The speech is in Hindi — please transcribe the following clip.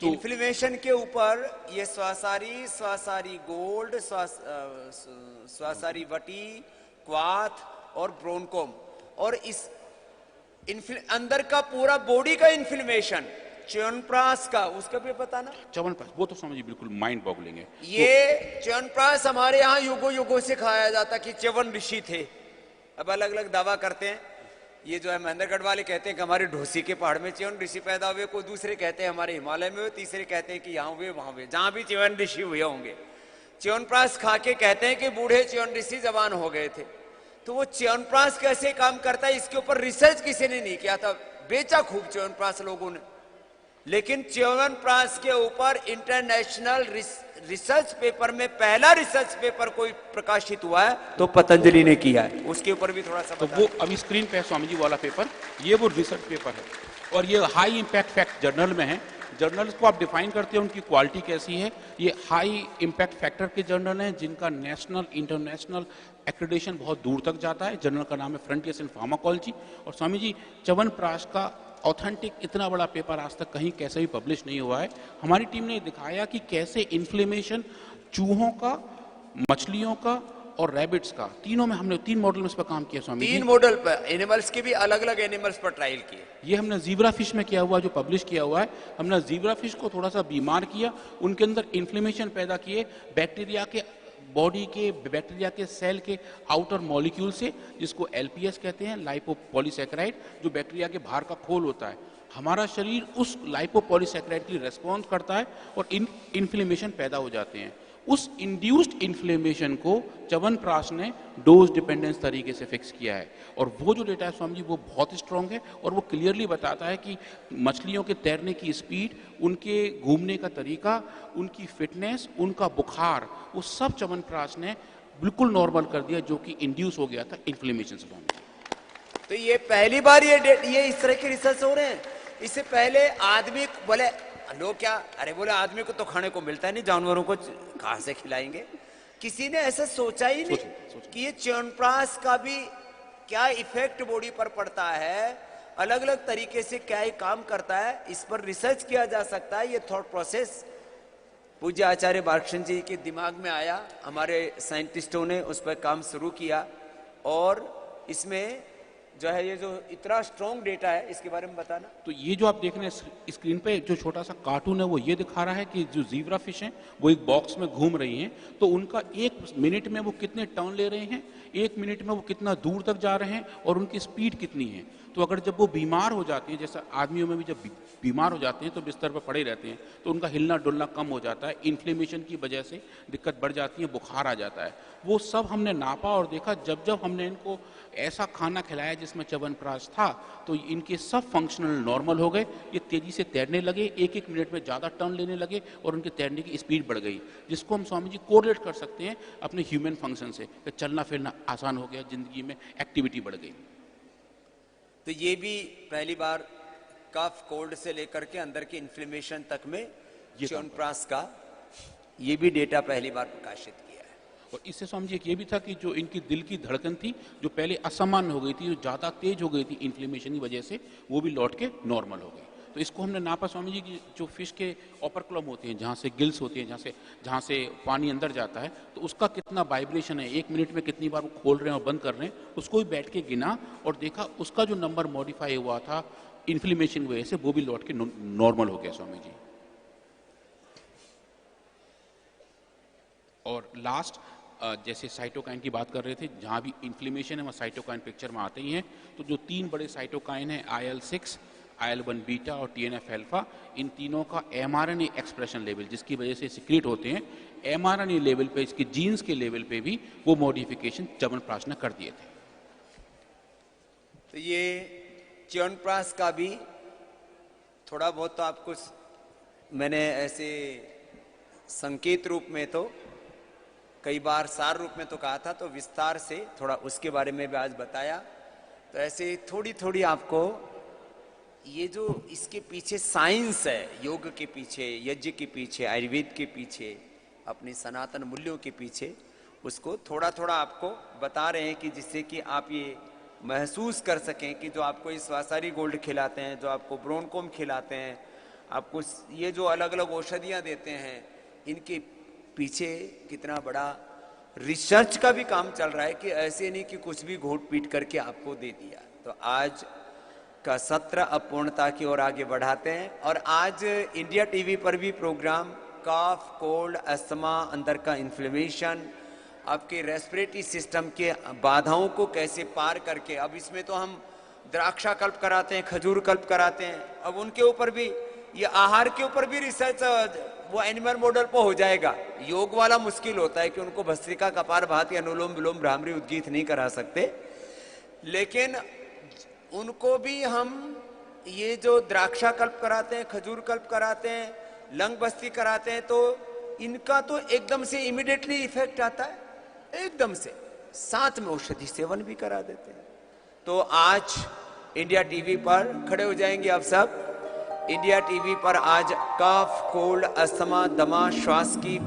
तो इन्फ्लेमेशन के ऊपर ये स्वासारी गोल्ड, स्वासारी वटी, क्वाथ और ब्रोनकोम, और इस अंदर का पूरा बॉडी का इन्फ्लेमेशन च्यवनप्राश का, उसका भी पता ना। च्यवनप्राश वो तो समझिए बिल्कुल माइंड बॉगलिंग है। ये च्यवनप्राश हमारे यहाँ युगों युगों से खाया जाता कि च्यवन ऋषि थे। अब अलग अलग दावा करते हैं। ये जो है महेंद्रगढ़ वाले कहते हैं कि हमारे ढोसी के पहाड़ में च्यवन ऋषि पैदा हुए, कोई दूसरे कहते हैं हमारे हिमालय में हुए, तीसरे कहते हैं कि यहाँ हुए वहां हुए, जहां भी च्यवन ऋषि हुए होंगे। च्यवनप्राश खा के कहते हैं कि बूढ़े च्यवन ऋषि जवान हो गए थे। तो वो च्यवनप्राश कैसे काम करता है, इसके ऊपर रिसर्च किसी ने नहीं किया था। बेचा खूब च्यवनप्राश लोगों ने, लेकिन च्यवनप्राश के ऊपर इंटरनेशनल रिसर्च पेपर में पहला रिसर्च पेपर कोई प्रकाशित हुआ है तो पतंजलि ने किया है। उसके ऊपर भी थोड़ा सा तो वो अभी स्क्रीन पे है स्वामी जी वाला पेपर, ये वो रिसर्च पेपर है और ये हाई इंपैक्ट फैक्ट जर्नल में है। जर्नल्स को आप डिफाइन करते हैं उनकी क्वालिटी कैसी है। ये हाई इंपैक्ट फैक्टर के जर्नल हैं जिनका नेशनल इंटरनेशनल एक्रेडिटेशन बहुत दूर तक जाता है। जर्नल का नाम है फ्रंटियर्स इन फार्माकोलॉजी। और स्वामी जी च्यवनप्राश का ऑथेंटिक इतना बड़ा पेपर आज तक कहीं कैसे भी पब्लिश नहीं हुआ है। हमारी टीम ने दिखाया कि कैसे इन्फ्लेमेशन चूहों का, मछलियों का और रैबिट्स का, तीनों में हमने 3 मॉडल में इस पर काम किया स्वामी जी। 3 मॉडल पर, एनिमल्स के भी अलग अलग एनिमल्स पर ट्रायल किए। ये हमने जीब्रा फिश में किया हुआ, जो पब्लिश किया हुआ है। हमने जीब्रा फिश को थोड़ा सा बीमार किया, उनके अंदर इन्फ्लेमेशन पैदा किए बैक्टीरिया के, बॉडी के बैक्टीरिया के सेल के आउटर मॉलिक्यूल से, जिसको एलपीएस कहते हैं, लाइपोपॉलीसैकेराइड, जो बैक्टीरिया के बाहर का खोल होता है। हमारा शरीर उस लाइपोपॉलीसैकेराइड की रेस्पॉन्स करता है और इन्फ्लेमेशन पैदा हो जाते हैं। उस इंड्यूस्ड इन्फ्लेमेशन को च्यवनप्राश ने डोज डिपेंडेंस तरीके से फिक्स किया है। और वो जो डेटा है स्वामी जी वो बहुत स्ट्रांग है और वो क्लियरली बताता है कि मछलियों के तैरने की स्पीड, उनके घूमने का तरीका, उनकी फिटनेस, उनका बुखार, वो सब च्यवनप्राश ने बिल्कुल नॉर्मल कर दिया, जो कि इंड्यूस हो गया था इन्फ्लेमेशन से। तो ये पहली बार ये इस तरह के रिसर्च हो रहे हैं। इससे पहले आदमी बोले, लोग क्या, अरे बोले आदमी को तो खाने को मिलता है नहीं, जानवरों को कहां से खिलाएंगे। किसी ने ऐसा सोचा ही नहीं कि ये च्यवनप्राश का भी क्या इफेक्ट बॉडी पर पड़ता है, अलग अलग तरीके से क्या ही काम करता है, इस पर रिसर्च किया जा सकता है। ये थॉट प्रोसेस पूज्य आचार्य बालकृष्ण जी के दिमाग में आया, हमारे साइंटिस्टों ने उस पर काम शुरू किया और इसमें जो है ये जो इतना स्ट्रॉन्ग डेटा है, इसके बारे में बताना। तो ये जो आप देख रहे हैं स्क्रीन पे जो छोटा सा कार्टून है, वो ये दिखा रहा है कि जो जीब्रा फिश हैं वो एक बॉक्स में घूम रही हैं, तो उनका 1 मिनट में वो कितने टर्न ले रहे हैं, 1 मिनट में वो कितना दूर तक जा रहे हैं और उनकी स्पीड कितनी है। तो अगर जब वो बीमार हो जाती हैं, जैसा आदमियों में भी जब बीमार हो जाते हैं तो बिस्तर पर पड़े रहते हैं, तो उनका हिलना डुलना कम हो जाता है, इन्फ्लेमेशन की वजह से दिक्कत बढ़ जाती है, बुखार आ जाता है। वो सब हमने नापा और देखा। जब जब हमने इनको ऐसा खाना खिलाया जिसमें च्यवनप्राश था, तो इनके सब फंक्शनल नॉर्मल हो गए। ये तेजी से तैरने लगे, 1-1 मिनट में ज़्यादा टर्न लेने लगे और उनके तैरने की स्पीड बढ़ गई, जिसको हम स्वामी जी कोरिलेट कर सकते हैं अपने ह्यूमन फंक्शन से, कि चलना फिरना आसान हो गया, जिंदगी में एक्टिविटी बढ़ गई। तो ये भी पहली बार कफ कोल्ड से लेकर के अंदर के इन्फ्लेमेशन तक में च्यवनप्राश का ये भी डेटा पहली बार प्रकाशित किया है। और इससे स्वामी जी एक ये भी था कि जो इनकी दिल की धड़कन थी, जो पहले असामान्य हो गई थी, जो ज़्यादा तेज हो गई थी इन्फ्लेमेशन की वजह से, वो भी लौट के नॉर्मल हो गई। तो इसको हमने नापा स्वामी जी की, जो फिश के ऑपरक्लम होते हैं, जहाँ से गिल्स होती हैं, जहाँ से पानी अंदर जाता है, तो उसका कितना वाइब्रेशन है, 1 मिनट में कितनी बार वो खोल रहे हैं और बंद कर रहे हैं, उसको भी बैठ के गिना और देखा। उसका जो नंबर मॉडिफाई हुआ था इन्फ्लेमेशन की वजह से, वो भी लौट के नॉर्मल हो गया स्वामी जी। और लास्ट जैसे साइटोकाइन की बात कर रहे थे, जहाँ भी इन्फ्लेमेशन है वहाँ साइटोकाइन पिक्चर में आते ही हैं। तो जो 3 बड़े साइटोकाइन हैं, IL-6, IL-1 बीटा और TNF अल्फा, इन तीनों का mRNA एक्सप्रेशन लेवल, जिसकी वजह से सिक्रीट होते हैं, mRNA लेवल पे, इसके जीन्स के लेवल पे भी वो मॉडिफिकेशन च्यवनप्राश ने कर दिए थे। तो ये च्यवनप्राश का भी थोड़ा बहुत तो आपको मैंने ऐसे संकेत रूप में तो कई बार सार रूप में तो कहा था, तो विस्तार से थोड़ा उसके बारे में भी आज बताया। तो ऐसे थोड़ी थोड़ी आपको ये जो इसके पीछे साइंस है, योग के पीछे, यज्ञ के पीछे, आयुर्वेद के पीछे, अपनी सनातन मूल्यों के पीछे, उसको थोड़ा थोड़ा आपको बता रहे हैं कि जिससे कि आप ये महसूस कर सकें कि जो आपको इस स्वासारी गोल्ड खिलाते हैं, जो आपको ब्रोनकोम खिलाते हैं, आपको ये जो अलग अलग औषधियां देते हैं, इनके पीछे कितना बड़ा रिसर्च का भी काम चल रहा है कि ऐसे नहीं कि कुछ भी घोट पीट करके आपको दे दिया। तो आज का सत्र अब पूर्णता की ओर आगे बढ़ाते हैं और आज इंडिया टीवी पर भी प्रोग्राम कफ, कोल्ड, अस्थमा, अंदर का इन्फ्लेमेशन, आपके रेस्पिरेटरी सिस्टम के बाधाओं को कैसे पार करके, अब इसमें तो हम द्राक्षा कल्प कराते हैं, खजूर कल्प कराते हैं, अब उनके ऊपर भी, ये आहार के ऊपर भी रिसर्च वो एनिमल मॉडल पर हो जाएगा। योग वाला मुश्किल होता है कि उनको भस्त्रिका, कपालभाति, अनुलोम विलोम, भ्रामरी, उद्गीत नहीं करा सकते, लेकिन उनको भी हम ये जो द्राक्षा कल्प कराते हैं, खजूर कल्प कराते हैं, लंग बस्ती कराते हैं, तो इनका तो एकदम से इमीडिएटली इफेक्ट आता है, एकदम से, साथ में औषधि सेवन भी करा देते हैं। तो आज इंडिया टीवी पर खड़े हो जाएंगे आप सब। इंडिया टीवी पर आज कफ, कोल्ड, अस्थमा, दमा, श्वास की